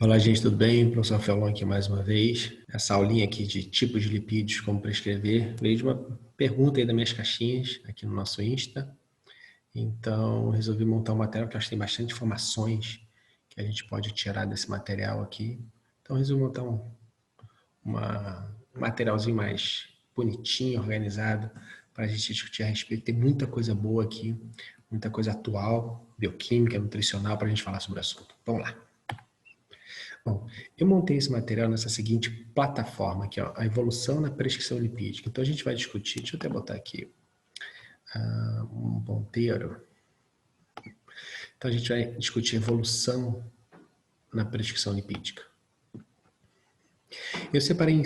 Olá, gente, tudo bem? Professor Felon aqui mais uma vez. Essa aulinha aqui de tipos de lipídios, como prescrever, veio de uma pergunta aí das minhas caixinhas aqui no nosso Insta. Então, resolvi montar um material que eu acho que tem bastante informações que a gente pode tirar desse material aqui. Então, resolvi montar um materialzinho mais bonitinho, organizado, para a gente discutir a respeito. Tem muita coisa boa aqui, muita coisa atual, bioquímica, nutricional, para a gente falar sobre o assunto. Vamos lá. Bom, eu montei esse material nessa seguinte plataforma aqui, ó, a evolução na prescrição lipídica. Então a gente vai discutir, deixa eu até botar aqui um ponteiro. Então a gente vai discutir evolução na prescrição lipídica. Eu separei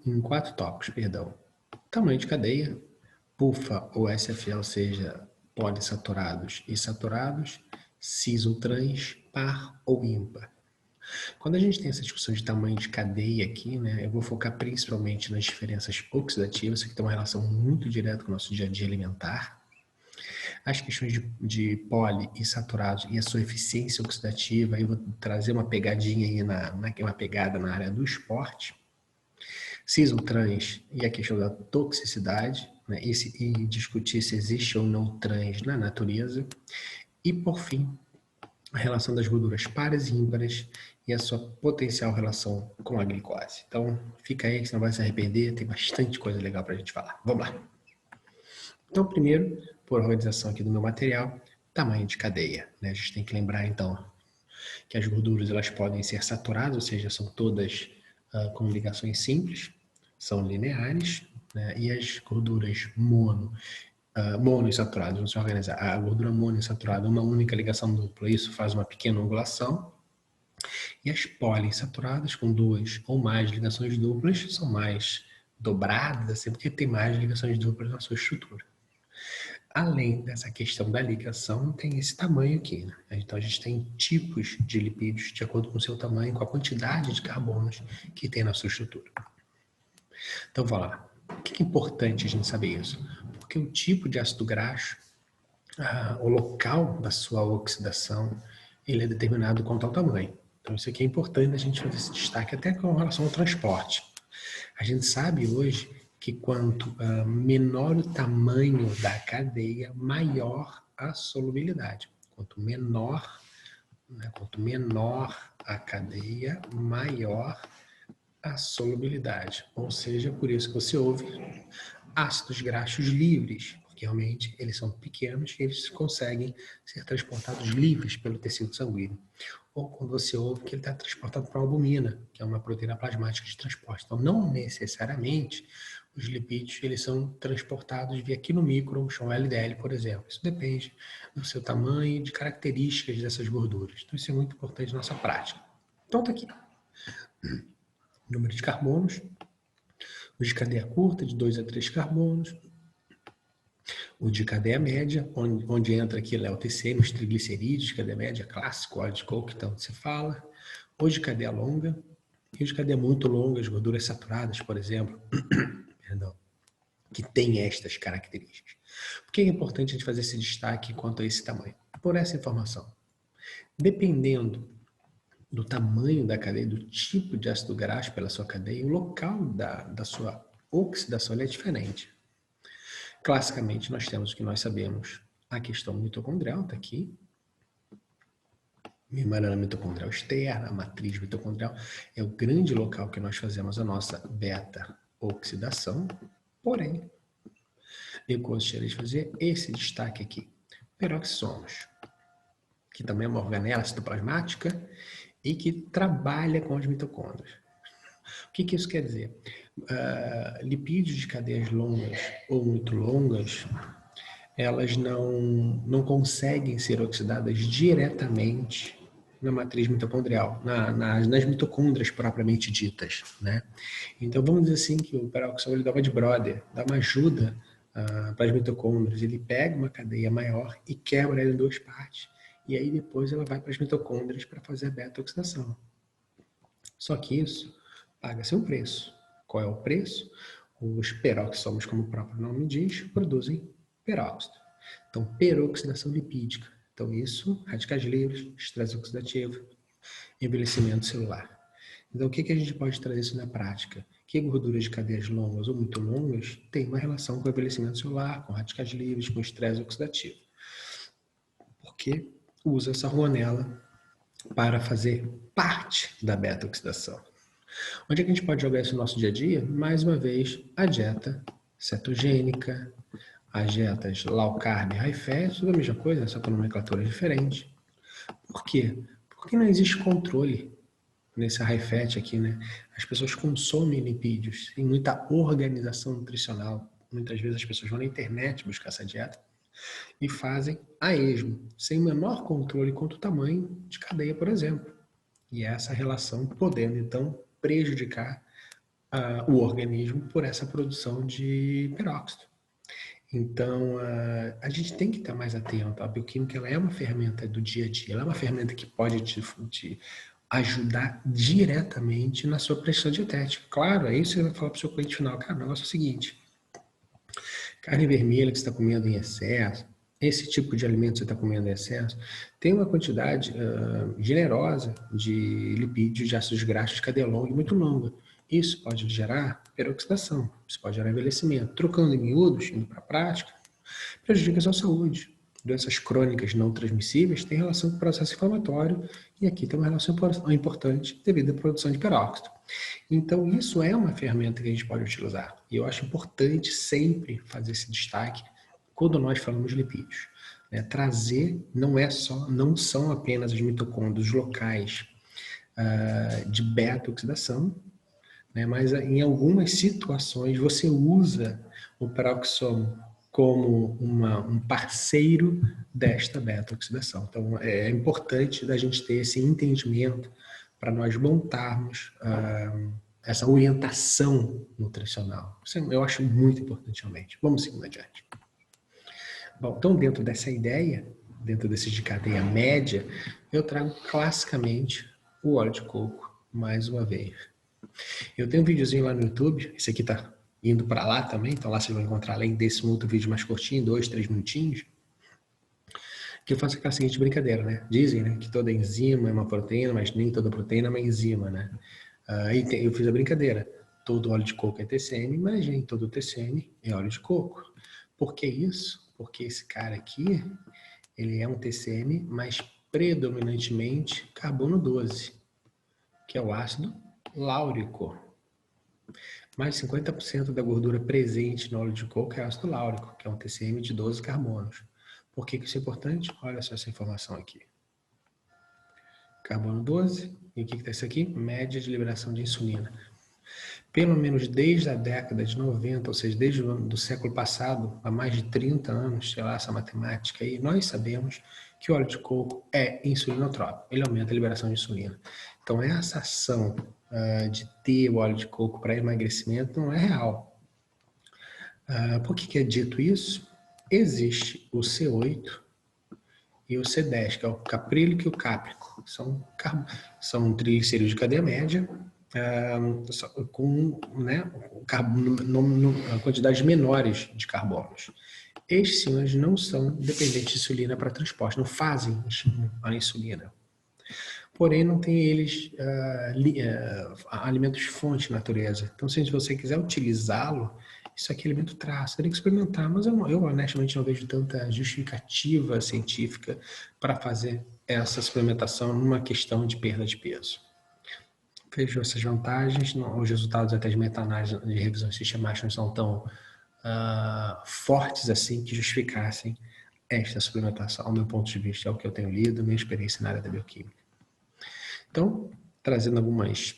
em 4 tópicos, perdão. Tamanho de cadeia, PUFA ou SFL, ou seja, polissaturados e saturados, cis ou trans, par ou ímpar. Quando a gente tem essa discussão de tamanho de cadeia aqui, né, eu vou focar principalmente nas diferenças oxidativas, que tem uma relação muito direta com o nosso dia a dia alimentar. As questões de poli e saturados e a sua eficiência oxidativa, eu vou trazer uma pegadinha aí, uma pegada na área do esporte. Cis ou trans e a questão da toxicidade, né, e discutir se existe ou não trans na natureza. E, por fim, a relação das gorduras pares e ímpares e a sua potencial relação com a glicose. Então, fica aí que você não vai se arrepender, tem bastante coisa legal para a gente falar. Vamos lá. Então, primeiro, por organização aqui do meu material, tamanho de cadeia. Né? A gente tem que lembrar, então, que as gorduras elas podem ser saturadas, ou seja, são todas com ligações simples, são lineares, né? E as gorduras monoinsaturadas, vamos se organizar. A gordura monoinsaturada, uma única ligação dupla, isso faz uma pequena angulação. E as poliinsaturadas, com 2 ou mais ligações duplas, são mais dobradas, assim, porque tem mais ligações duplas na sua estrutura. Além dessa questão da ligação, tem esse tamanho aqui, né? Então, a gente tem tipos de lipídios de acordo com o seu tamanho, com a quantidade de carbonos que tem na sua estrutura. Então, vamos lá. Por que é importante a gente saber isso? Porque o tipo de ácido graxo, o local da sua oxidação, ele é determinado quanto ao tamanho. Então, isso aqui é importante a gente fazer esse destaque até com relação ao transporte. A gente sabe hoje que quanto menor o tamanho da cadeia, maior a solubilidade. Quanto menor a cadeia, maior a solubilidade. Ou seja, por isso que você ouve ácidos graxos livres, porque realmente eles são pequenos e eles conseguem ser transportados livres pelo tecido sanguíneo. Ou quando você ouve que ele está transportado para a albumina, que é uma proteína plasmática de transporte. Então, não necessariamente os lipídios eles são transportados via quinomicron, chama LDL, por exemplo. Isso depende do seu tamanho e de características dessas gorduras. Então, isso é muito importante na nossa prática. Então, está aqui. Número de carbonos, o de cadeia curta, de 2 a 3 carbonos, o de cadeia média, onde entra aqui o TCM, os triglicerídeos, cadeia média, clássico, óleo de coco, que tanto se fala, o de cadeia longa, e o de cadeia muito longa, as gorduras saturadas, por exemplo, perdão, que tem estas características. Por que é importante a gente fazer esse destaque quanto a esse tamanho? Por essa informação. Dependendo do tamanho da cadeia, do tipo de ácido graxo pela sua cadeia, o local da sua oxidação é diferente. Classicamente, nós temos o que nós sabemos, a questão mitocondrial, está aqui, membrana mitocondrial externa, a matriz mitocondrial, é o grande local que nós fazemos a nossa beta-oxidação, porém, eu gostaria de fazer esse destaque aqui, peroxissomos, que também é uma organela citoplasmática e que trabalha com as mitocôndrias. O que isso quer dizer? Lipídios de cadeias longas ou muito longas, elas não conseguem ser oxidadas diretamente na matriz mitocondrial, nas mitocôndrias propriamente ditas, né? Então, vamos dizer assim que o peroxisol ele dá uma de brother, dá uma ajuda para as mitocôndrias. Ele pega uma cadeia maior e quebra ela em 2 partes, e aí depois ela vai para as mitocôndrias para fazer a beta-oxidação. Só que isso paga-se um preço. Qual é o preço? Os peroxissomos, como o próprio nome diz, produzem peróxido. Então, peroxidação lipídica. Então, isso, radicais livres, estresse oxidativo, envelhecimento celular. Então, o que a gente pode trazer isso na prática? Que gorduras de cadeias longas ou muito longas têm uma relação com o envelhecimento celular, com radicais livres, com estresse oxidativo. Porque usa essa hormonela para fazer parte da beta-oxidação. Onde é que a gente pode jogar isso no nosso dia a dia? Mais uma vez, a dieta cetogênica, as dietas low carb, high fat, tudo a mesma coisa, só com nomenclatura diferente. Por quê? Porque não existe controle nesse high fat aqui, né? As pessoas consomem lipídios, tem muita organização nutricional. Muitas vezes as pessoas vão na internet buscar essa dieta e fazem a esmo, sem menor controle quanto o tamanho de cadeia, por exemplo. E essa relação podendo, então, prejudicar o organismo por essa produção de peróxido. Então, a gente tem que estar mais atento. A bioquímica ela é uma ferramenta do dia a dia, ela é uma ferramenta que pode te ajudar diretamente na sua prestação dietética. Claro, aí você vai falar para o seu cliente final, cara, o negócio é o seguinte, carne vermelha que você está comendo em excesso, esse tipo de alimento que você está comendo em excesso, tem uma quantidade generosa de lipídios, de ácidos graxos de cadeia longa e muito longa. Isso pode gerar peroxidação, isso pode gerar envelhecimento. Trocando em miúdos, indo para a prática, prejudica a sua saúde. Doenças crônicas não transmissíveis têm relação com o processo inflamatório e aqui tem uma relação importante devido à produção de peróxido. Então, isso é uma ferramenta que a gente pode utilizar. E eu acho importante sempre fazer esse destaque quando nós falamos de lipídios. Trazer não são apenas os mitocôndrios locais de beta-oxidação, mas em algumas situações você usa o peroxissomo como um parceiro desta beta-oxidação. Então, é importante da gente ter esse entendimento para nós montarmos essa orientação nutricional. Isso eu acho muito importante, realmente. Vamos seguir adiante. Bom, então, dentro dessa ideia, dentro desse de cadeia média, eu trago classicamente o óleo de coco, mais uma vez. Eu tenho um videozinho lá no YouTube, esse aqui tá indo para lá também, então lá vocês vão encontrar, além desse, um outro vídeo mais curtinho, 2, 3 minutinhos, que eu faço aquela seguinte brincadeira, né? Dizem, né, que toda enzima é uma proteína, mas nem toda proteína é uma enzima, né? Eu fiz a brincadeira, todo óleo de coco é TCM, mas nem todo TCM é óleo de coco. Por que isso? Porque esse cara aqui, ele é um TCM, mas predominantemente carbono 12, que é o ácido láurico. Mais de 50% da gordura presente no óleo de coco é ácido láurico, que é um TCM de 12 carbonos. Por que isso é importante? Olha só essa informação aqui. Carbono 12, e o que está isso aqui? Média de liberação de insulina. Pelo menos desde a década de 90, ou seja, desde o ano do século passado, há mais de 30 anos, sei lá, essa matemática aí, nós sabemos que o óleo de coco é insulinotrópico, ele aumenta a liberação de insulina. Então, essa ação de ter o óleo de coco para emagrecimento não é real. Por que é dito isso? Existe o C8 e o C10, que é o caprílico e o cáprico. São triglicerídeos de cadeia média, com quantidades menores de carbonos. Estes símbolos não são dependentes de insulina para transporte, não fazem a insulina. Porém, não tem eles alimentos fonte na natureza. Então, se você quiser utilizá-lo, isso aqui é alimento traço, teria que experimentar, mas eu honestamente não vejo tanta justificativa científica para fazer essa suplementação numa questão de perda de peso. Vejo essas vantagens, os resultados até de meta-análise de revisões sistemáticas não são tão fortes assim que justificassem esta suplementação, ao meu ponto de vista, é o que eu tenho lido, minha experiência na área da bioquímica. Então, trazendo algumas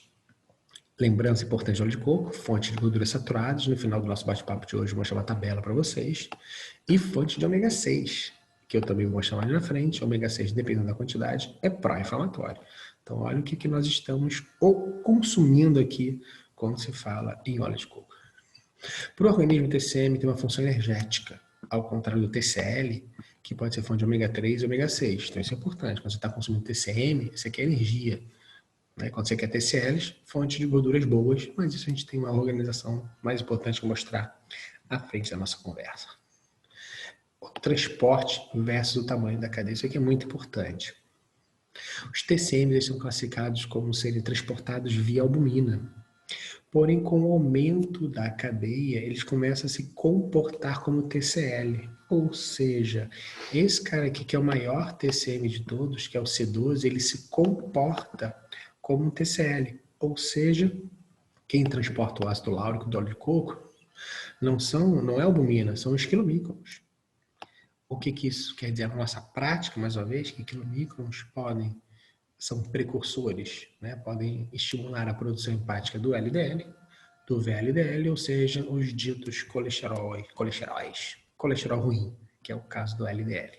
lembranças importantes do óleo de coco, fonte de gorduras saturadas, no final do nosso bate-papo de hoje eu vou mostrar uma tabela para vocês, e fonte de ômega 6, que eu também vou mostrar mais na frente. Ômega 6, dependendo da quantidade, é pró-inflamatório. Então, olha o que nós estamos consumindo aqui quando se fala em óleo de coco. Para o organismo, o TCM tem uma função energética, ao contrário do TCL, que pode ser fonte de ômega 3 e ômega 6. Então, isso é importante. Quando você está consumindo TCM, você quer energia. Quando você quer TCLs, fonte de gorduras boas, mas isso a gente tem uma organização mais importante que mostrar à frente da nossa conversa. O transporte versus o tamanho da cadeia, isso aqui é muito importante. Os TCMs são classificados como serem transportados via albumina. Porém, com o aumento da cadeia, eles começam a se comportar como TCL. Ou seja, esse cara aqui, que é o maior TCM de todos, que é o C12, ele se comporta como um TCL. Ou seja, quem transporta o ácido láurico do óleo de coco não é albumina, são os quilomícrons. O que isso quer dizer na nossa prática, mais uma vez, que quilomícrons são precursores, né? Podem estimular a produção hepática do LDL, do VLDL, ou seja, os ditos colesterol ruim, que é o caso do LDL.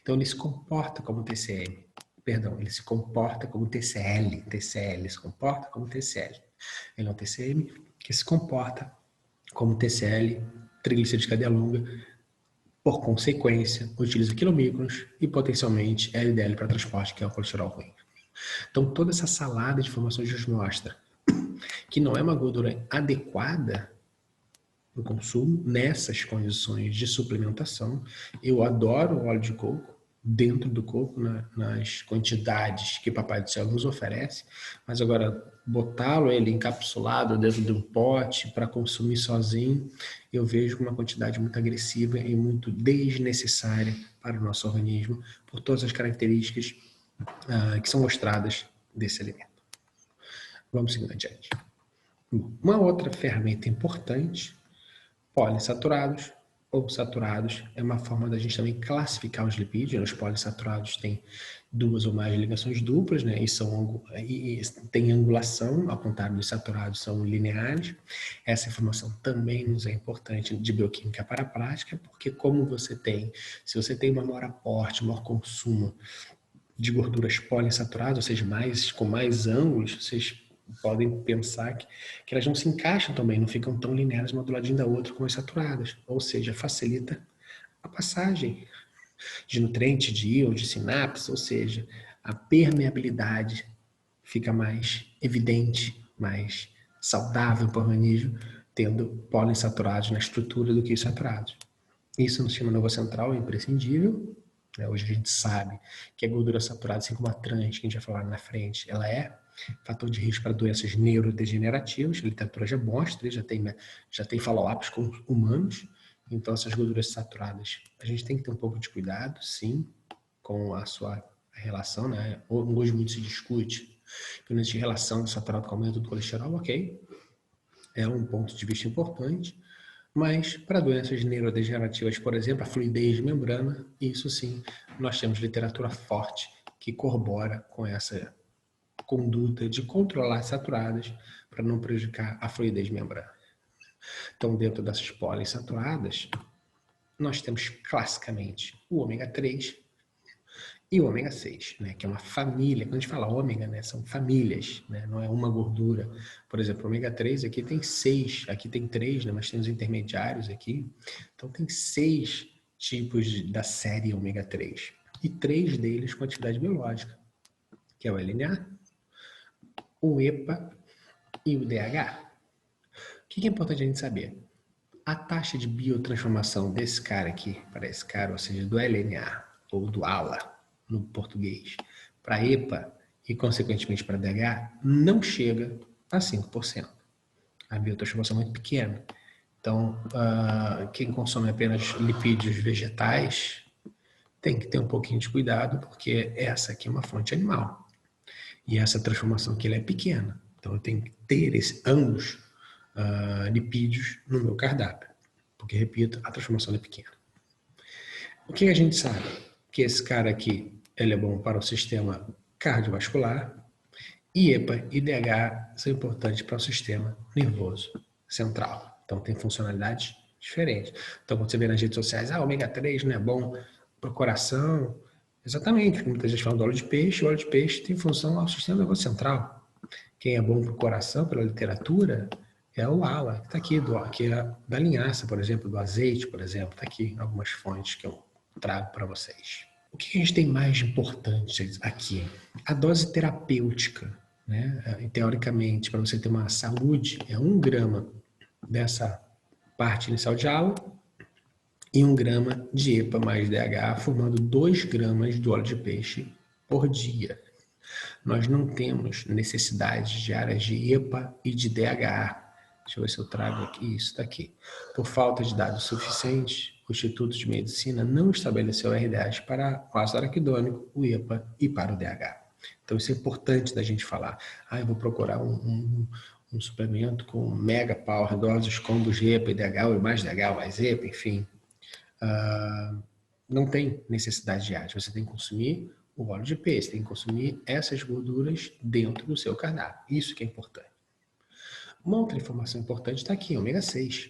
Então, ele se comporta como TCM. Perdão, ele se comporta como TCL. TCL se comporta como TCL. Ele é um TCM que se comporta como TCL, triglicéridos de cadeia longa, por consequência, utiliza quilomícrons e potencialmente LDL para transporte, que é o colesterol ruim. Então, toda essa salada de informações nos mostra que não é uma gordura adequada no consumo, nessas condições de suplementação. Eu adoro o óleo de coco, dentro do coco, nas quantidades que Papai do Céu nos oferece, mas agora botá-lo ele encapsulado dentro de um pote para consumir sozinho, eu vejo uma quantidade muito agressiva e muito desnecessária para o nosso organismo, por todas as características que são mostradas desse alimento. Vamos seguir adiante. Uma outra ferramenta importante, poliinsaturados ou saturados, é uma forma da gente também classificar os lipídios. Os poliinsaturados têm duas ou mais ligações duplas, né? E tem angulação, ao contrário dos saturados, são lineares. Essa informação também nos é importante de bioquímica para a prática, porque se você tem um maior aporte, maior consumo de gorduras poliinsaturadas, ou seja, com mais ângulos, vocês podem pensar que elas não se encaixam também, não ficam tão lineares uma do ladinho da outra como as saturadas, ou seja, facilita a passagem de nutrientes, de íons, de sinapses, ou seja, a permeabilidade fica mais evidente, mais saudável para o organismo, tendo poliinsaturados na estrutura do que os saturados. Isso no sistema nervoso central é imprescindível. Hoje a gente sabe que a gordura saturada, assim como a trans, que a gente vai falar na frente, ela é fator de risco para doenças neurodegenerativas. A literatura já mostra, já tem follow-ups com humanos. Então, essas gorduras saturadas, a gente tem que ter um pouco de cuidado, sim, com a sua relação, né? Hoje muito se discute que não existe relação do saturado com o aumento do colesterol, ok? É um ponto de vista importante. Mas para doenças neurodegenerativas, por exemplo, a fluidez de membrana, isso sim, nós temos literatura forte que corrobora com essa conduta de controlar saturadas para não prejudicar a fluidez de membrana. Então, dentro dessas poliinsaturadas, nós temos classicamente o ômega 3 e o ômega 6, né, que é uma família. Quando a gente fala ômega, né, são famílias, né, não é uma gordura. Por exemplo, o ômega 3 aqui tem 6, aqui tem 3, né, mas tem os intermediários aqui. Então, tem 6 tipos da série ômega 3. E 3 deles com atividade biológica, que é o LNA, o EPA e o DH. O que é importante a gente saber? A taxa de biotransformação desse cara aqui, para esse cara, ou seja, do LNA ou do ALA, no português, para EPA e, consequentemente, para DH, não chega a 5%. A biotransformação é muito pequena. Então, quem consome apenas lipídios vegetais tem que ter um pouquinho de cuidado, porque essa aqui é uma fonte animal. E essa transformação aqui é pequena. Então, eu tenho que ter ambos lipídios no meu cardápio. Porque, repito, a transformação é pequena. O que a gente sabe? Que esse cara aqui, ele é bom para o sistema cardiovascular, e EPA e DH são importantes para o sistema nervoso central. Então, tem funcionalidades diferentes. Então, quando você vê nas redes sociais, ômega 3 não é bom para o coração. Exatamente, muita gente fala do óleo de peixe. O óleo de peixe tem função ao sistema nervoso central. Quem é bom para o coração, pela literatura, é o ALA, que está aqui, que é da linhaça, por exemplo, do azeite, por exemplo. Está aqui algumas fontes que eu trago para vocês. O que a gente tem mais de importante aqui? A dose terapêutica, né? Teoricamente, para você ter uma saúde, é 1 grama dessa parte inicial de ALA e 1 grama de EPA mais DH, formando 2 gramas de óleo de peixe por dia. Nós não temos necessidades diárias de EPA e de DHA. Deixa eu ver se eu trago aqui, isso daqui. Por falta de dados suficientes, o Instituto de Medicina não estabeleceu RDAs para o ácido araquidônico, o EPA e para o DHA. Então isso é importante da gente falar. Eu vou procurar um suplemento com mega power doses combos EPA e DHA, ou mais DHA, ou mais EPA, enfim. Não tem necessidade diária. Você tem que consumir o óleo de peixe, tem que consumir essas gorduras dentro do seu cardápio. Isso que é importante. Uma outra informação importante está aqui, ômega 6,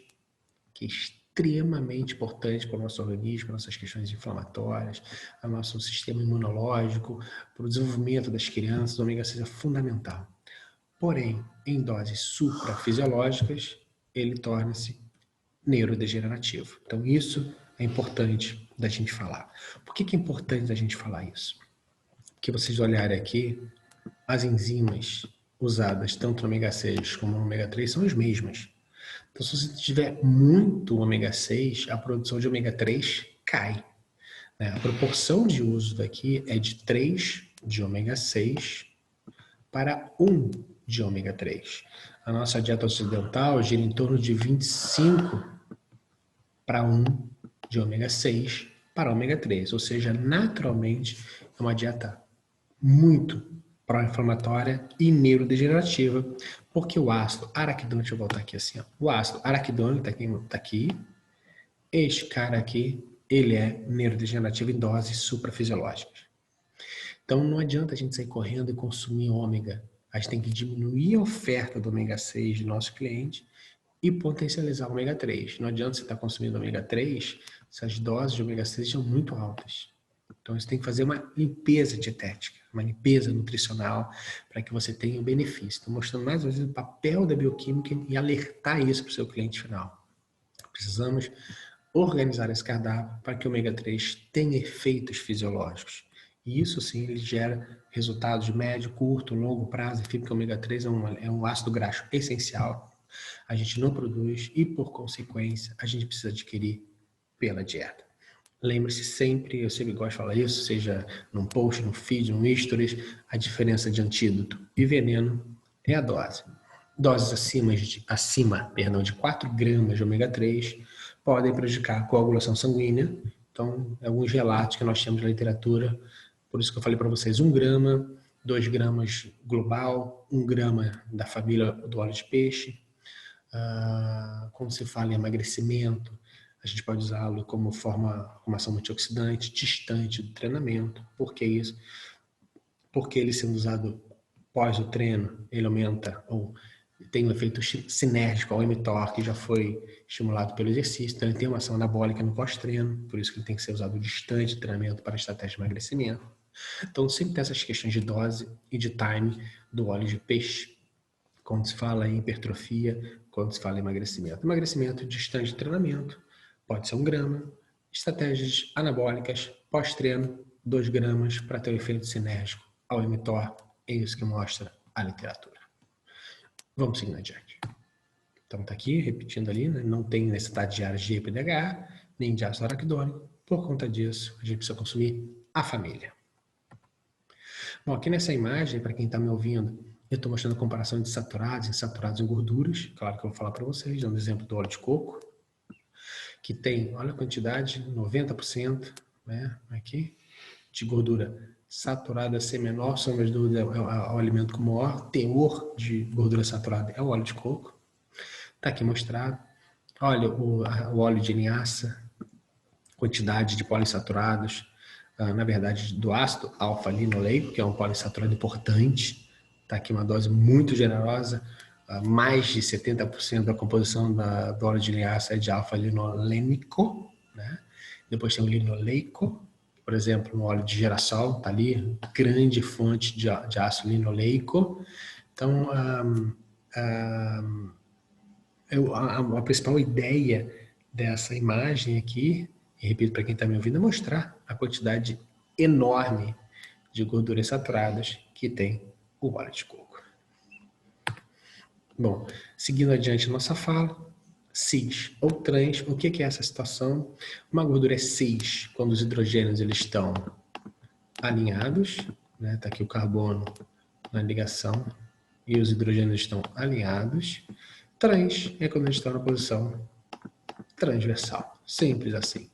que é extremamente importante para o nosso organismo, para nossas questões inflamatórias, para o nosso sistema imunológico, para o desenvolvimento das crianças. O ômega 6 é fundamental. Porém, em doses suprafisiológicas, ele torna-se neurodegenerativo. Então, isso é importante da gente falar. Por que é importante da gente falar isso? Porque vocês olharem aqui, as enzimas usadas tanto no ômega 6 como no ômega 3 são as mesmas. Então, se você tiver muito ômega 6, a produção de ômega 3 cai. A proporção de uso daqui é de 3 de ômega 6 para 1 de ômega 3. A nossa dieta ocidental gira em torno de 25 para 1 de ômega 6 para ômega 3. Ou seja, naturalmente é uma dieta muito pró-inflamatória e neurodegenerativa, porque o ácido araquidônico, deixa eu voltar aqui assim, o ácido araquidônico está aqui, este cara aqui, ele é neurodegenerativo em doses suprafisiológicas. Então não adianta a gente sair correndo e consumir ômega, a gente tem que diminuir a oferta do ômega 6 do nosso cliente e potencializar o ômega 3. Não adianta você estar consumindo ômega 3 se as doses de ômega 6 são muito altas. Então, você tem que fazer uma limpeza dietética, uma limpeza nutricional para que você tenha o benefício. Estou mostrando mais uma vez o papel da bioquímica e alertar isso para o seu cliente final. Precisamos organizar esse cardápio para que o ômega 3 tenha efeitos fisiológicos. E isso sim, ele gera resultados de médio, curto, longo prazo, enfim, porque o ômega 3 é um ácido graxo essencial. A gente não produz e, por consequência, a gente precisa adquirir pela dieta. Lembre-se sempre, eu sempre gosto de falar isso, seja num post, num feed, num stories, a diferença de antídoto e veneno é a dose. Doses acima de 4 gramas de ômega 3 podem prejudicar a coagulação sanguínea. Então, alguns relatos que nós temos na literatura, por isso que eu falei para vocês, 1 grama, 2 gramas global, 1 grama da família do óleo de peixe. Quando se fala em emagrecimento, a gente pode usá-lo como ação antioxidante, distante do treinamento. Por que isso? Porque ele sendo usado pós o treino, ele aumenta ou tem um efeito sinérgico ao mTOR, que já foi estimulado pelo exercício. Então, ele tem uma ação anabólica no pós-treino, por isso que ele tem que ser usado distante do treinamento para estratégia de emagrecimento. Então, sempre tem essas questões de dose e de time do óleo de peixe, quando se fala em hipertrofia, quando se fala em emagrecimento. Emagrecimento distante de treinamento, pode ser 1 grama. Estratégias anabólicas, pós-treino, 2 gramas para ter um efeito sinérgico ao mTOR. É isso que mostra a literatura. Vamos seguir adiante. Então está aqui, repetindo ali, né? Não tem necessidade diária de EPA e DHA, nem de ácido araquidônico. Por conta disso, a gente precisa consumir a família. Bom, aqui nessa imagem, para quem está me ouvindo, eu estou mostrando a comparação de saturados e insaturados em gorduras. Claro que eu vou falar para vocês, dando exemplo do óleo de coco, que tem, olha a quantidade, 90%, né, aqui, de gordura saturada, sem menor sombra de dúvida, é o alimento com maior teor de gordura saturada, é o óleo de coco. Está aqui mostrado. Olha o óleo de linhaça, quantidade de poliinsaturados, na verdade, do ácido alfa-linoleico, que é um poliinsaturado importante. Está aqui uma dose muito generosa, mais de 70% da composição do óleo de linhaça é de alfa-linolênico, né? Depois tem o linoleico, por exemplo, no óleo de girassol, está ali, grande fonte de ácido linoleico. Então, a principal ideia dessa imagem aqui, e repito para quem está me ouvindo, é mostrar a quantidade enorme de gorduras saturadas que tem o óleo de coco. Bom, seguindo adiante a nossa fala, cis ou trans, o que é essa situação? Uma gordura é cis quando os hidrogênios eles estão alinhados, né? Tá aqui o carbono na ligação e os hidrogênios estão alinhados. Trans é quando eles estão na posição transversal. Simples assim.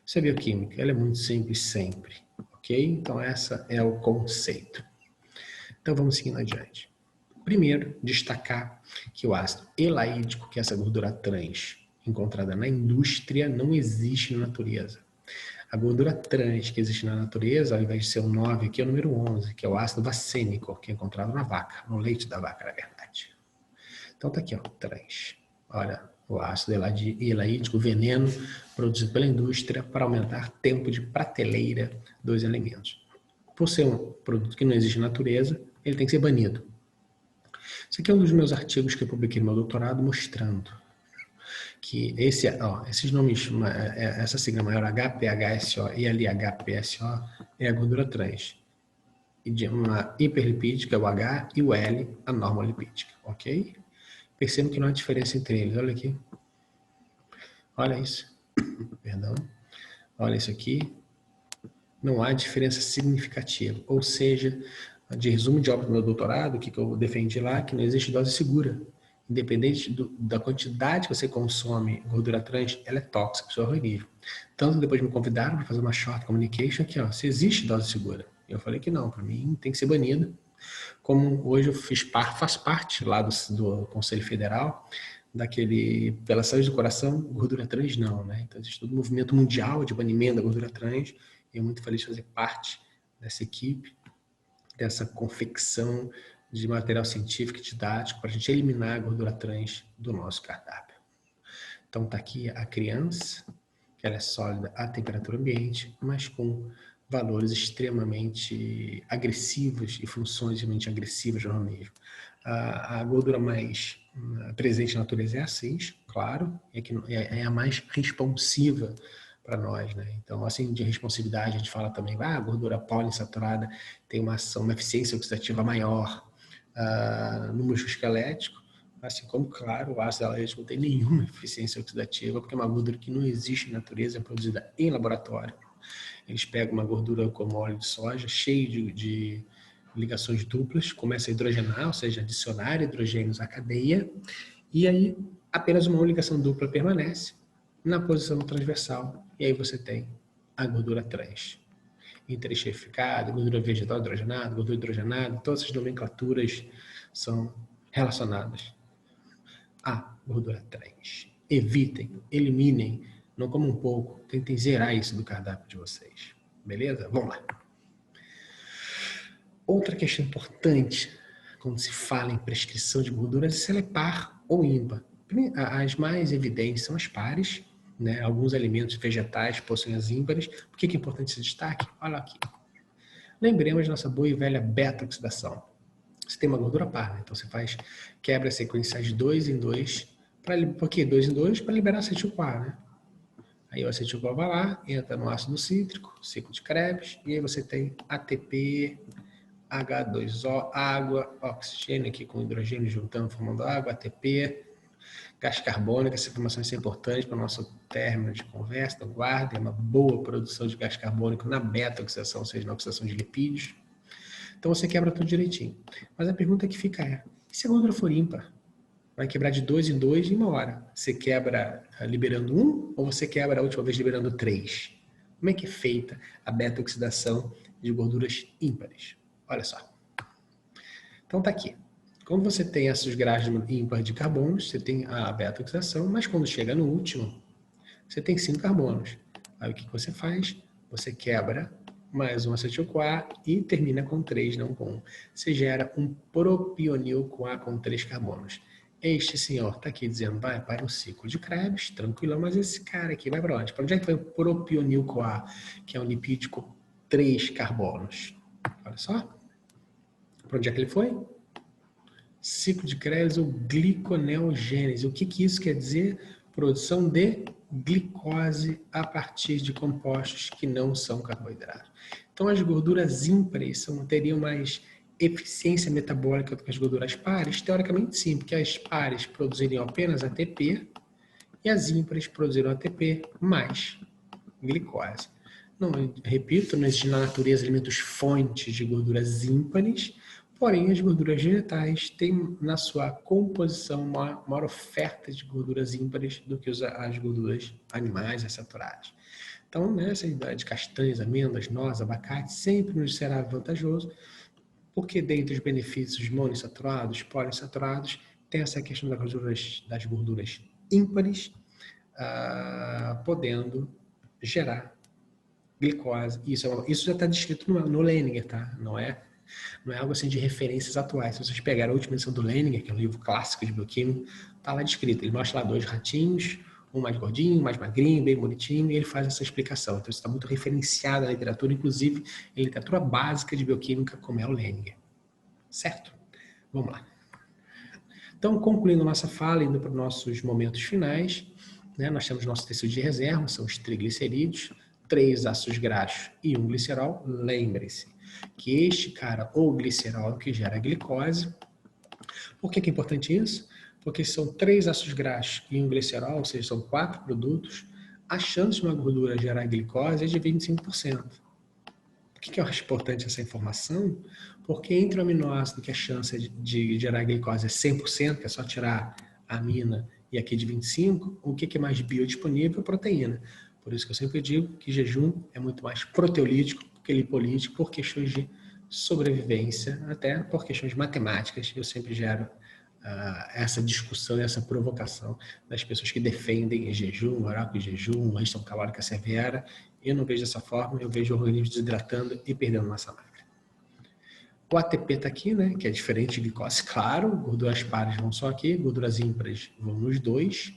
Isso é bioquímica, ela é muito simples sempre, ok? Então, essa é o conceito. Então, vamos seguindo adiante. Primeiro, destacar que o ácido elaídico, que é essa gordura trans encontrada na indústria, não existe na natureza. A gordura trans que existe na natureza, ao invés de ser o 9, aqui é o número 11, que é o ácido vacênico, que é encontrado na vaca, no leite da vaca, na verdade. Então tá aqui, ó, trans. Olha, o ácido elaídico, veneno produzido pela indústria para aumentar tempo de prateleira dos alimentos. Por ser um produto que não existe na natureza, ele tem que ser banido. Esse aqui é um dos meus artigos que eu publiquei no meu doutorado mostrando que esses nomes, essa sigla maior HPHSO e LHPSO é a gordura trans. Uma hiperlipídica, o H, e o L, a normolipídica, ok? Percebam que não há diferença entre eles. Olha aqui. Olha isso. Perdão. Olha isso aqui. Não há diferença significativa. Ou seja, de resumo de obra do meu doutorado, o que eu defendi lá, que não existe dose segura. Independente da quantidade que você consome gordura trans, ela é tóxica para o seu organismo. Tanto depois me convidaram para fazer uma short communication aqui, ó, se existe dose segura. Eu falei que não, para mim tem que ser banida. Como hoje eu faço parte lá do Conselho Federal, pela saúde do coração, gordura trans não, né? Então existe todo um movimento mundial de banimento da gordura trans, e eu muito feliz de fazer parte dessa equipe, dessa confecção de material científico e didático para a gente eliminar a gordura trans do nosso cardápio. Então tá aqui a criança, que ela é sólida à temperatura ambiente, mas com valores extremamente agressivos e funções extremamente agressivas no organismo. A gordura mais presente na natureza é a 6, claro, é a mais responsiva para nós, né? Então, assim, de responsividade, a gente fala também, a gordura poliinsaturada tem uma eficiência oxidativa maior no músculo esquelético, assim como, claro, o ácido elaídico não tem nenhuma eficiência oxidativa, porque é uma gordura que não existe na natureza, é produzida em laboratório. Eles pegam uma gordura como óleo de soja, cheio de ligações duplas, começa a hidrogenar, ou seja, adicionar hidrogênios à cadeia, e aí apenas uma ligação dupla permanece na posição transversal, e aí você tem a gordura trans. Interesterificada, gordura vegetal hidrogenada, gordura hidrogenada, todas essas nomenclaturas são relacionadas à gordura trans. Evitem, eliminem, não comam um pouco, tentem zerar isso do cardápio de vocês. Beleza? Vamos lá. Outra questão importante quando se fala em prescrição de gorduras é se ela é par ou ímpar. As mais evidentes são as pares, né? Alguns alimentos vegetais possuem as ímpares. Por que é importante esse destaque? Olha aqui. Lembremos da nossa boa e velha beta-oxidação. Você tem uma gordura par, né? Então você quebra sequenciais de 2 em 2. Por que 2 em 2? Para liberar acetil-CoA, né? Aí o acetil-CoA vai lá, entra no ácido cítrico, ciclo de Krebs, e aí você tem ATP, H2O, água, oxigênio aqui com hidrogênio juntando, formando água, ATP, gás carbônico. Essa informação é importante para o nosso término de conversa. Então, guardem uma boa produção de gás carbônico na beta-oxidação, ou seja, na oxidação de lipídios. Então, você quebra tudo direitinho. Mas a pergunta que fica é, e se a gordura for ímpar? Vai quebrar de 2 em 2 em uma hora. Você quebra liberando 1 ou você quebra a última vez liberando 3? Como é que é feita a beta-oxidação de gorduras ímpares? Olha só. Então tá aqui. Quando você tem esses graus ímpares de carbonos, você tem a beta-oxidação, mas quando chega no último, você tem 5 carbonos. Aí o que você faz? Você quebra mais um acetil-CoA e termina com 3, não com 1. Você gera um propionil-CoA com 3 carbonos. Este senhor está aqui dizendo, vai para o ciclo de Krebs, tranquilão, mas esse cara aqui vai para onde? Para onde é que vai o propionil-CoA, que é um lipídio com 3 carbonos? Olha só. Para onde é que ele foi? Ciclo de Krebs ou gliconeogênese. O que isso quer dizer? Produção de glicose a partir de compostos que não são carboidratos. Então, as gorduras ímpares teriam mais eficiência metabólica do que as gorduras pares? Teoricamente, sim, porque as pares produziriam apenas ATP e as ímpares produziriam ATP mais glicose. Não, repito, não existe na natureza alimentos fontes de gorduras ímpares, porém as gorduras vegetais têm na sua composição maior oferta de gorduras ímpares do que as gorduras animais, as saturadas. Então, essa ideia de castanhas, amêndoas, nozes, abacate sempre nos será vantajoso, porque dentre os benefícios monoinsaturados, poliinsaturados, tem essa questão das gorduras ímpares, podendo gerar glicose. Isso já está descrito no Leninger, tá? Não é algo assim de referências atuais. Se vocês pegarem a última edição do Leninger, que é um livro clássico de bioquímica, está lá descrito. Ele mostra lá 2 ratinhos, um mais gordinho, mais magrinho, bem bonitinho, e ele faz essa explicação. Então, isso está muito referenciado na literatura, inclusive em literatura básica de bioquímica, como é o Leninger. Certo? Vamos lá. Então, concluindo nossa fala, indo para os nossos momentos finais, nós temos nosso tecido de reserva, são os triglicerídeos, 3 ácidos graxos e um glicerol. Lembre-se que este cara, o glicerol, é o que gera a glicose. Por que é importante isso? Porque são 3 ácidos graxos e um glicerol, ou seja, são 4 produtos, a chance de uma gordura gerar glicose é de 25%. Por que eu acho importante essa informação? Porque entre o aminoácido, que a chance de gerar glicose é 100%, que é só tirar a amina, e aqui de 25%, o que é mais biodisponível? Proteína. Por isso que eu sempre digo que jejum é muito mais proteolítico que lipolítico, por questões de sobrevivência, até por questões matemáticas. Eu sempre gero essa discussão e essa provocação das pessoas que defendem jejum, horário de jejum, ingestão calórica severa. Eu não vejo dessa forma, eu vejo o organismo desidratando e perdendo massa magra. O ATP está aqui, né, que é diferente de glicose, claro, gorduras pares vão só aqui, gorduras ímpares vão nos 2.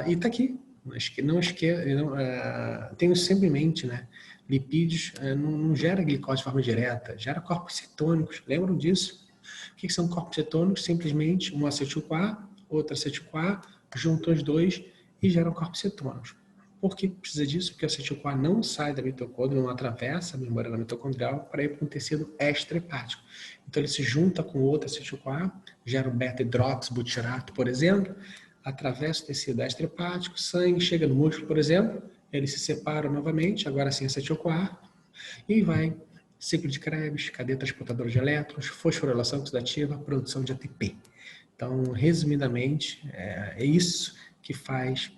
E está aqui. Tenho sempre em mente, né? Lipídios não gera glicose de forma direta, gera corpos cetônicos. Lembram disso? O que são corpos cetônicos? Simplesmente um acetil-CoA, outro acetil-CoA, juntam os 2 e geram corpos cetônicos. Por que precisa disso? Porque o acetil-CoA não sai da mitocôndria, não atravessa a membrana mitocondrial para ir para um tecido extra-hepático. Então ele se junta com outro acetil-CoA, gera o beta-hidroxibutirato, por exemplo, atravessa o tecido extra-hepático, sangue chega no músculo, por exemplo, eles se separam novamente, agora sim acetil-CoA, e vai ciclo de Krebs, cadeia transportadora de elétrons, fosforilação oxidativa, produção de ATP. Então, resumidamente, é isso que faz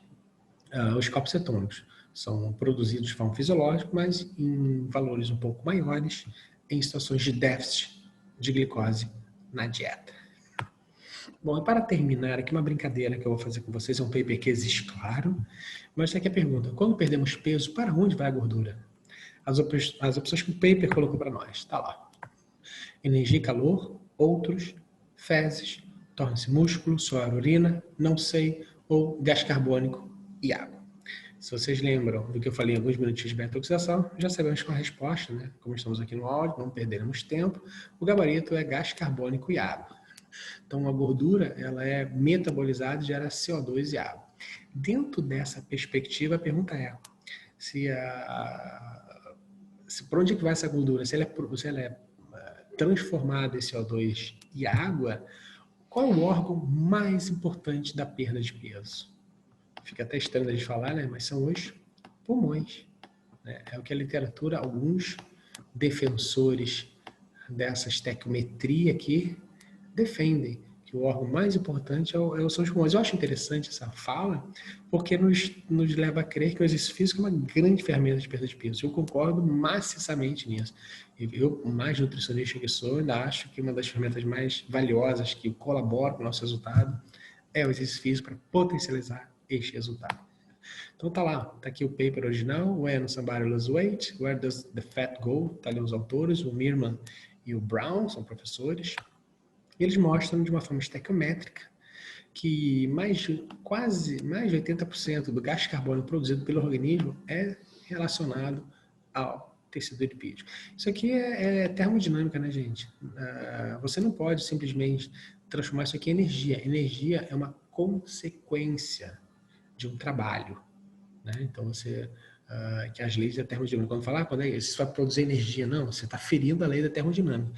os corpos cetônicos. São produzidos de forma fisiológica, mas em valores um pouco maiores, em situações de déficit de glicose na dieta. Bom, e para terminar aqui, uma brincadeira que eu vou fazer com vocês, é um paper que existe, claro, mas tem aqui a pergunta: quando perdemos peso, para onde vai a gordura? As opções que o paper colocou para nós, está lá. Energia e calor, outros, fezes, torna-se músculo, suor, urina, não sei, ou gás carbônico e água. Se vocês lembram do que eu falei em alguns minutinhos de beta-oxidação, já sabemos qual a resposta, né? Como estamos aqui no áudio, não perderemos tempo, o gabarito é gás carbônico e água. Então, a gordura ela é metabolizada e gera CO2 e água. Dentro dessa perspectiva, a pergunta é por onde que vai essa gordura? Se ela é transformada em CO2 e água, qual é o órgão mais importante da perda de peso? Fica até estranho de falar, né? Mas são os pulmões. Né? É o que a literatura, alguns defensores dessa estequiometria aqui, defendem que o órgão mais importante são os pulmões. Eu acho interessante essa fala, porque nos leva a crer que o exercício físico é uma grande ferramenta de perda de peso. Eu concordo maciçamente nisso. Eu, mais nutricionista que sou, ainda acho que uma das ferramentas mais valiosas que colabora com o nosso resultado é o exercício físico para potencializar este resultado. Então tá lá, tá aqui o paper original, When Somebody Loses Weight, Where Does the Fat Go? Tá ali os autores, o Mirman e o Brown, são professores. Eles mostram de uma forma estequiométrica que quase mais de 80% do gás carbônico produzido pelo organismo é relacionado ao tecido lipídico. Isso aqui é termodinâmica, né, gente? Você não pode simplesmente transformar isso aqui em energia. Energia é uma consequência de um trabalho. Né? Então, que as leis da termodinâmica, quando falar, quando você vai produzir energia, não, você está ferindo a lei da termodinâmica.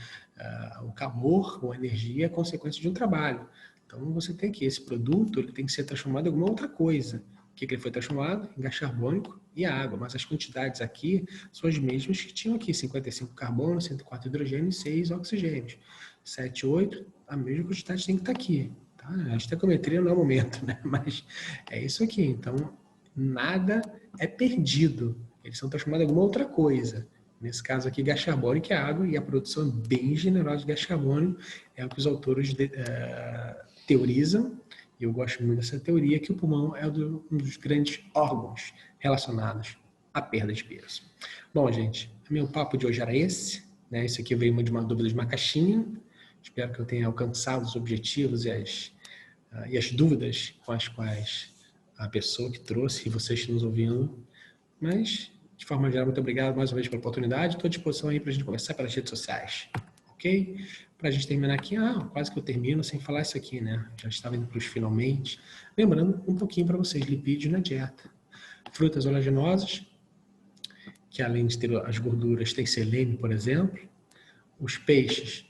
O calor ou a energia é consequência de um trabalho. Então, você tem que esse produto ele tem que ser transformado em alguma outra coisa. O que ele foi transformado? Em gás carbônico e água. Mas as quantidades aqui são as mesmas que tinham aqui. 55 carbono, 104 hidrogênio e 6 oxigênios. 7, 8, a mesma quantidade tem que estar aqui. Tá? A estequiometria não é o momento, né? Mas é isso aqui. Então, nada é perdido. Eles são transformados em alguma outra coisa. Nesse caso aqui, gás carbônico e água, e a produção bem generosa de gás carbônico é o que os autores teorizam, e eu gosto muito dessa teoria, que o pulmão é um dos grandes órgãos relacionados à perda de peso. Bom, gente, meu papo de hoje era esse, né? Isso aqui veio de uma dúvida de uma caixinha. Espero que eu tenha alcançado os objetivos e as dúvidas com as quais a pessoa que trouxe e vocês estão nos ouvindo. Mas, de forma geral, muito obrigado mais uma vez pela oportunidade. Estou à disposição aí para a gente conversar pelas redes sociais. Ok? Para a gente terminar aqui, quase que eu termino sem falar isso aqui, né? Já estava indo para os finalmente. Lembrando um pouquinho para vocês, lipídios na dieta. Frutas oleaginosas, que além de ter as gorduras, tem selênio, por exemplo. Os peixes,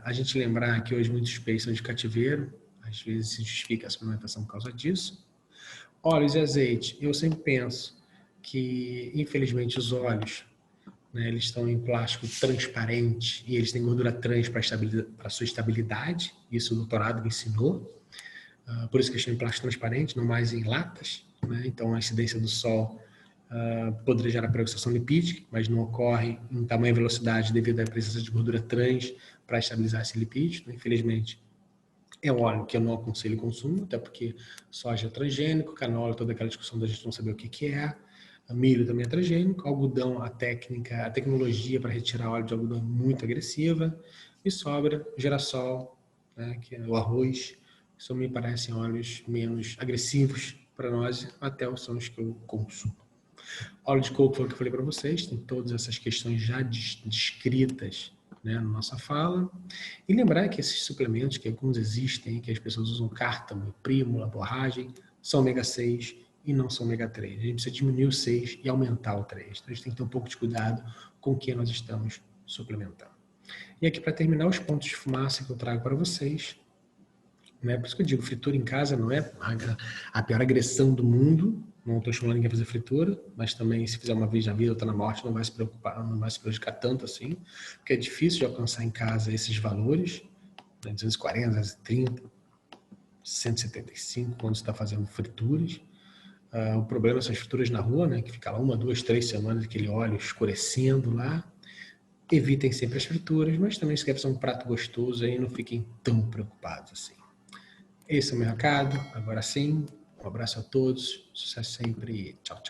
a gente lembrar que hoje muitos peixes são de cativeiro, às vezes se justifica a suplementação por causa disso. Óleos e azeite, eu sempre penso que, infelizmente, os óleos, né, eles estão em plástico transparente e eles têm gordura trans para a sua estabilidade. Isso o doutorado me ensinou. Por isso que eles estão em plástico transparente, não mais em latas. Né? Então, a incidência do sol poderia gerar peroxidação lipídica, mas não ocorre em tamanho e velocidade devido à presença de gordura trans para estabilizar esse lipídio. Então, infelizmente, é um óleo que eu não aconselho o consumo, até porque soja é transgênico, canola, toda aquela discussão da gente não saber o que é. Milho também é transgênico, algodão, a tecnologia para retirar óleo de algodão é muito agressiva, e sobra girassol, né, que é o arroz. Isso me parecem óleos menos agressivos para nós, até são os que eu consumo. Óleo de coco foi o que eu falei para vocês, tem todas essas questões já descritas, né, na nossa fala. E lembrar que esses suplementos, que alguns existem, que as pessoas usam cártamo, prímula, borragem, são ômega 6 e não são ômega 3. A gente precisa diminuir o 6 e aumentar o 3. Então a gente tem que ter um pouco de cuidado com o que nós estamos suplementando. E aqui para terminar, os pontos de fumaça que eu trago para vocês. Né? Por isso que eu digo, fritura em casa não é a pior agressão do mundo. Não estou chamando ninguém a fazer fritura, mas também se fizer uma vez na vida, outra na morte, não vai se preocupar, não vai se prejudicar tanto assim, porque é difícil de alcançar em casa esses valores, né? 240, 230, 175, quando você está fazendo frituras. O problema são as frituras na rua, né? Que fica lá 1, 2, 3 semanas, aquele óleo escurecendo lá. Evitem sempre as frituras, mas também se quer fazer um prato gostoso, aí não fiquem tão preocupados assim. Esse é o meu recado. Agora sim, um abraço a todos, sucesso sempre e tchau, tchau.